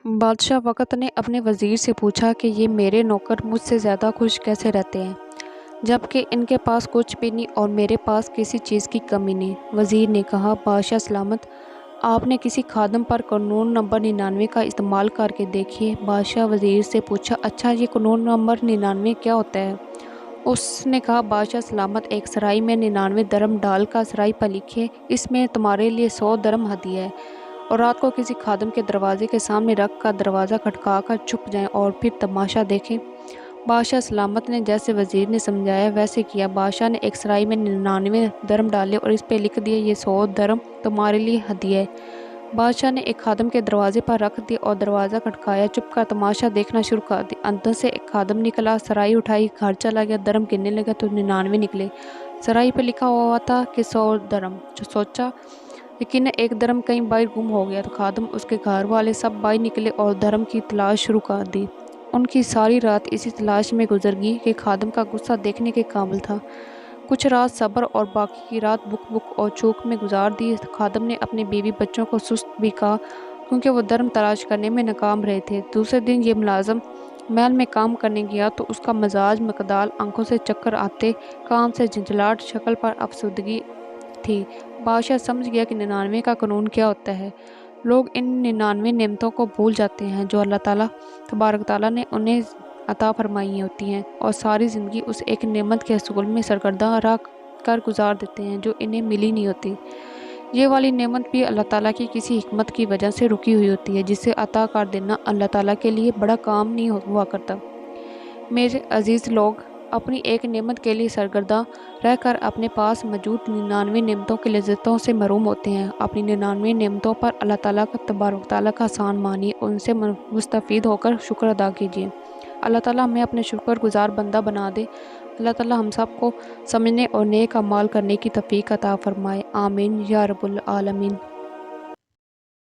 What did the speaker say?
बादशाह वक़्त ने अपने वज़ीर से पूछा कि ये मेरे नौकर मुझसे ज़्यादा खुश कैसे रहते हैं, जबकि इनके पास कुछ भी नहीं और मेरे पास किसी चीज़ की कमी नहीं। वज़ीर ने कहा, बादशाह सलामत, आपने किसी खादम पर कानून नंबर 99 का इस्तेमाल करके देखिए। बादशाह वज़ीर से पूछा, अच्छा ये कानून नंबर 99 क्या होता है? उसने कहा, बादशाह सलामत, एक सराय में 99 दरम डाल कर सराय पर लिखे, इसमें तुम्हारे लिए 100 दरम हदिया है, और रात को किसी खादम के दरवाजे के सामने रख कर दरवाज़ा खटका कर छुप जाएं और फिर तमाशा देखें। बादशाह सलामत ने जैसे वज़ीर ने समझाया वैसे किया। बादशाह ने एक सराय में 99 दरम डाले और इस पे लिख दिए, ये 100 दरम तुम्हारे लिए हदिया है। बादशाह ने एक खादम के दरवाजे पर रख दिया और दरवाज़ा खटकाया, चुप कर तमाशा देखना शुरू कर दिया। अंदर से एक खादम निकला, सराय उठाई, घर चला गया, दरम गिनने लगा तो 99 निकले। सराय पर लिखा हुआ था कि 100 दरम। जो सोचा, लेकिन एक दरम कहीं बाहर गुम हो गया तो खादम, उसके घर वाले सब बाहर निकले और दरम की तलाश शुरू कर दी। उनकी सारी रात इसी तलाश में गुजर गई कि खादम का गुस्सा देखने के काबिल था। कुछ रात सब्र और बाकी की रात बुक बुक और चूक में गुजार दी। खादम ने अपने बीवी बच्चों को सुस्त भी कहा, क्योंकि वो दरम तलाश करने में नाकाम रहे थे। दूसरे दिन ये मुलाजम महल में काम करने गया तो उसका मिजाज मकदाल, आंखों से चक्कर आते, काम से झंझलाहट, शक्ल पर अफसुदगी थी। बादशाह समझ गया कि 99 का कानून क्या होता है। लोग इन 99 नेमतों को भूल जाते हैं जो अल्लाह ताला तबारक ताला ने उन्हें अता फरमाई होती हैं, और सारी ज़िंदगी उस एक नेमत के हसूल में सरगर्दा रह कर गुजार देते हैं जो इन्हें मिली नहीं होती। ये वाली नेमत भी अल्लाह ताला की किसी हिकमत की वजह से रुकी हुई होती है, जिसे अता कर देना अल्लाह ताला के लिए बड़ा काम नहीं हुआ करता। मेरे अजीज़ लोग, अपनी एक नेमत के लिए सरगर्दा रहकर अपने पास मौजूद 99 नेमतों की लज़्ज़तों से महरूम होते हैं। अपनी 99 नेमतों पर अल्लाह ताला का तबारक ताला का एहसान मानिए और उनसे मुस्तफ़ीद होकर शुक्र अदा कीजिए। अल्लाह ताला हमें अपने शुक्रगुज़ार बंदा बना दे। अल्लाह ताला हम सब को समझने और नेक अमाल करने की तौफ़ीक अता फ़रमाए। आमीन या रब्बुल आलमीन।